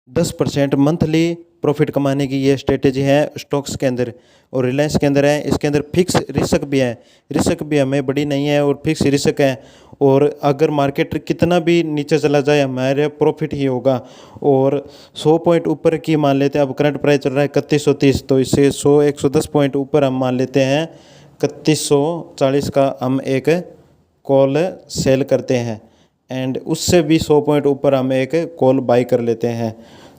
10% monthly profit कमाने की ये स्ट्रेटेजी है स्टॉक्स के अंदर और रिलायंस के अंदर है। इसके अंदर फिक्स रिस्क भी है, रिस्क भी हमें बड़ी नहीं है और फिक्स रिस्क है। और अगर मार्केट कितना भी नीचे चला जाए हमारे प्रॉफिट ही होगा। और 100 पॉइंट ऊपर की मान लेते हैं, अब करंट प्राइस चल रहा है 3130, तो इससे 110 पॉइंट ऊपर हम मान लेते हैं 3140 का हम एक कॉल सेल करते हैं एंड उससे भी 100 पॉइंट ऊपर हम एक कॉल बाई कर लेते हैं।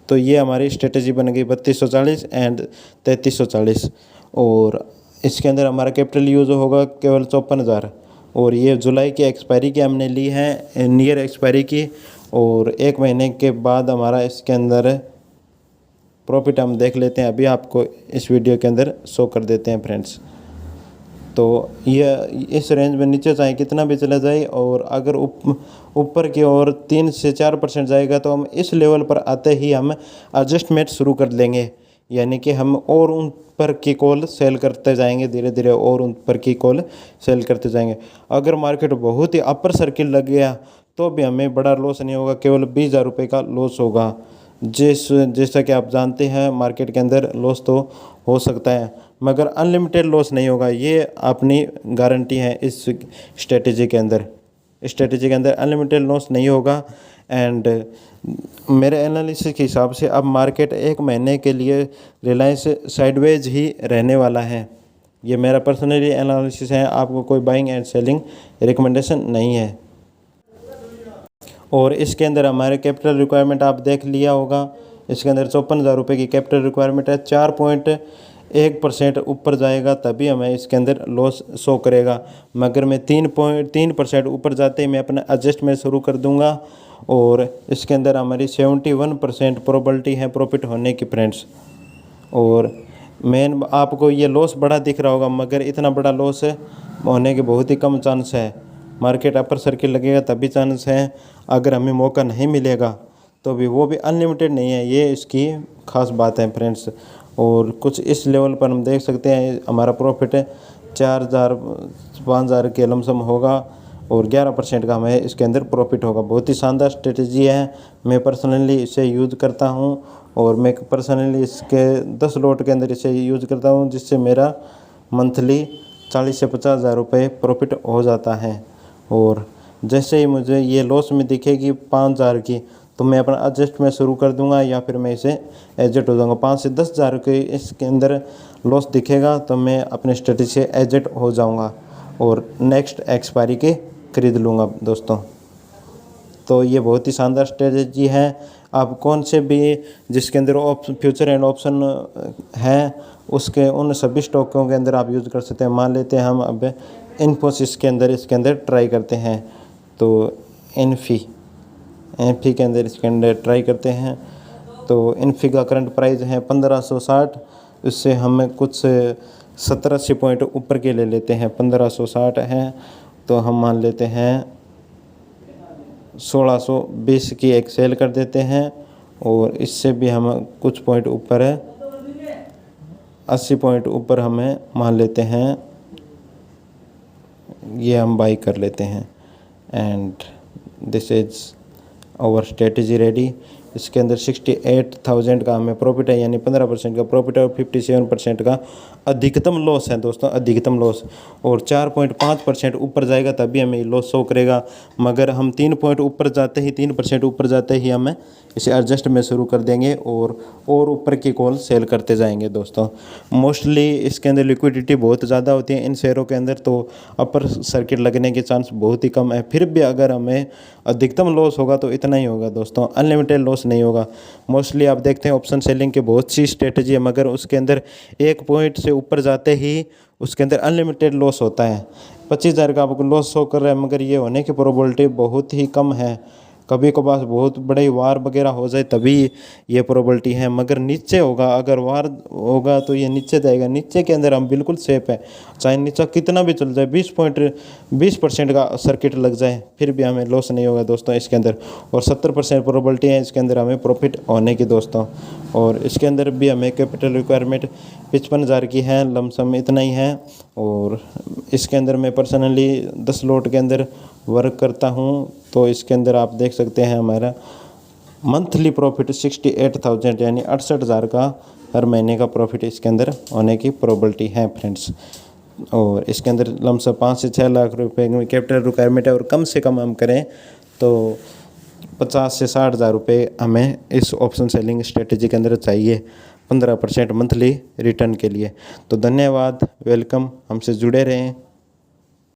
तो ये हमारी स्ट्रेटेजी बन गई 3240 एंड 3340। और इसके अंदर हमारा कैपिटल यूज़ होगा केवल 54,000। और ये जुलाई की एक्सपायरी की हमने ली है, नियर एक्सपायरी की। और 1 महीने के बाद हमारा इसके अंदर प्रॉफिट हम देख लेते हैं, अभी आपको इस वीडियो के अंदर शो कर देते हैं फ्रेंड्स। तो ये इस रेंज में नीचे चाहे कितना भी चला जाए और अगर ऊपर की ओर 3 से 4% जाएगा तो हम इस लेवल पर आते ही हम एडजस्टमेंट शुरू कर देंगे, यानी कि हम और उन पर की कॉल सेल करते जाएंगे, धीरे धीरे और उन पर की कॉल सेल करते जाएंगे। अगर मार्केट बहुत ही अपर सर्किल लग गया तो भी हमें बड़ा लॉस नहीं होगा, केवल 20,000 रुपये का लॉस होगा। जैसा कि आप जानते हैं मार्केट के अंदर लॉस तो हो सकता है मगर अनलिमिटेड लॉस नहीं होगा, ये अपनी गारंटी है। इस स्ट्रेटेजी के अंदर अनलिमिटेड लॉस नहीं होगा। एंड मेरे एनालिसिस के हिसाब से अब मार्केट 1 महीने के लिए रिलायंस साइडवेज ही रहने वाला है। ये मेरा पर्सनली एनालिसिस है, आपको कोई बाइंग एंड सेलिंग रिकमेंडेशन नहीं है। और इसके अंदर हमारे कैपिटल रिक्वायरमेंट आप देख लिया होगा, इसके अंदर 54,000 रुपये की कैपिटल रिक्वायरमेंट है। 4.1% ऊपर जाएगा तभी हमें इसके अंदर लॉस शो करेगा, मगर मैं 3% ऊपर जाते ही मैं अपना एडजस्टमेंट शुरू कर दूंगा। और इसके अंदर हमारी 71% प्रोबेबिलिटी है प्रॉफिट होने की फ्रेंड्स। और मेन आपको ये लॉस बड़ा दिख रहा होगा मगर इतना बड़ा लॉस होने के बहुत ही कम चांस है। मार्केट अपर सर्किल लगेगा तभी चांस है, अगर हमें मौका नहीं मिलेगा तो भी वो भी अनलिमिटेड नहीं है, ये इसकी खास बात है फ्रेंड्स। और कुछ इस लेवल पर हम देख सकते हैं हमारा प्रॉफिट 4,000-5,000 के लमसम होगा और 11% का हमें इसके अंदर प्रॉफिट होगा। बहुत ही शानदार स्ट्रेटजी है, मैं पर्सनली इसे यूज़ करता हूं और मैं पर्सनली इसके 10 लॉट के अंदर इसे यूज़ करता हूं, जिससे मेरा मंथली 40 से 50,000 रुपये प्रॉफिट हो जाता है। और जैसे ही मुझे ये लॉस में दिखेगी 5,000 की तो मैं अपना एडजस्टमेंट शुरू कर दूंगा या फिर मैं इसे एग्जिट हो जाऊंगा। 5 से 10,000 के इसके अंदर लॉस दिखेगा तो मैं अपने स्ट्रेटजी से एग्जिट हो जाऊंगा और नेक्स्ट एक्सपायरी के खरीद लूँगा दोस्तों। तो ये बहुत ही शानदार स्ट्रेटजी है। आप कौन से भी जिसके अंदर फ्यूचर एंड ऑप्शन है उसके उन सभी स्टॉकों के अंदर आप यूज़ कर सकते हैं। मान लेते हैं हम अब इन्फोसिस के अंदर इसके अंदर ट्राई करते हैं, तो इन्फी के अंदर इसके अंदर ट्राई करते हैं। तो इन्फी का करंट प्राइस है 1560, इससे हमें कुछ 70-80 पॉइंट ऊपर के ले लेते हैं। 1560 हैं तो हम मान लेते हैं 1620 की एक सेल कर देते हैं और इससे भी हम कुछ पॉइंट ऊपर है 80 पॉइंट ऊपर हमें मान लेते हैं, ये हम बाई कर लेते हैं। And this is our strategy ready. इसके अंदर 68,000 का हमें प्रॉफिट है, यानी 15% का प्रॉफिट है और 57% का अधिकतम लॉस है दोस्तों, अधिकतम लॉस। और 4.5% ऊपर जाएगा तभी हमें लॉस शो करेगा, मगर हम 3% ऊपर जाते ही 3% ऊपर जाते ही हमें इसे एडजस्ट में शुरू कर देंगे और ऊपर की कॉल सेल करते जाएंगे दोस्तों। मोस्टली इसके अंदर लिक्विडिटी बहुत ज़्यादा होती है इन शेयरों के अंदर, तो अपर सर्किट लगने के चांस बहुत ही कम है। फिर भी अगर हमें अधिकतम लॉस होगा तो इतना ही होगा दोस्तों, अनलिमिटेड लॉस नहीं होगा। मोस्टली आप देखते हैं ऑप्शन सेलिंग के बहुत सी स्ट्रेटजी है मगर उसके अंदर 1 पॉइंट से ऊपर जाते ही उसके अंदर अनलिमिटेड लॉस होता है। 25,000 का आपको लॉस शो कर रहा है मगर ये होने की प्रोबेबिलिटी बहुत ही कम है। कभी कभार बहुत बड़े वार वगैरह हो जाए तभी ये प्रोबेबिलिटी है, मगर नीचे होगा, अगर वार होगा तो ये नीचे जाएगा। नीचे के अंदर हम बिल्कुल सेफ है, चाहे नीचे कितना भी चल जाए, 20% का सर्किट लग जाए फिर भी हमें लॉस नहीं होगा दोस्तों इसके अंदर। और 70% प्रोबेबिलिटी है इसके अंदर हमें प्रॉफिट होने की दोस्तों। और इसके अंदर भी हमें कैपिटल रिक्वायरमेंट 55,000 की है, लमसम इतना ही है। और इसके अंदर मैं पर्सनली 10 लॉट के अंदर वर्क करता हूँ, तो इसके अंदर आप देख सकते हैं हमारा मंथली प्रॉफिट 68,000 यानी 68,000 का हर महीने का प्रॉफिट इसके अंदर होने की प्रोबेबिलिटी है फ्रेंड्स। और इसके अंदर लमसम 5 से 6 लाख रुपए में कैपिटल रिक्वायरमेंट है और कम से कम हम करें तो 50 से 60,000 रुपये हमें इस ऑप्शन सेलिंग स्ट्रेटेजी के अंदर चाहिए 15% मंथली रिटर्न के लिए। तो धन्यवाद, वेलकम, हमसे जुड़े रहें।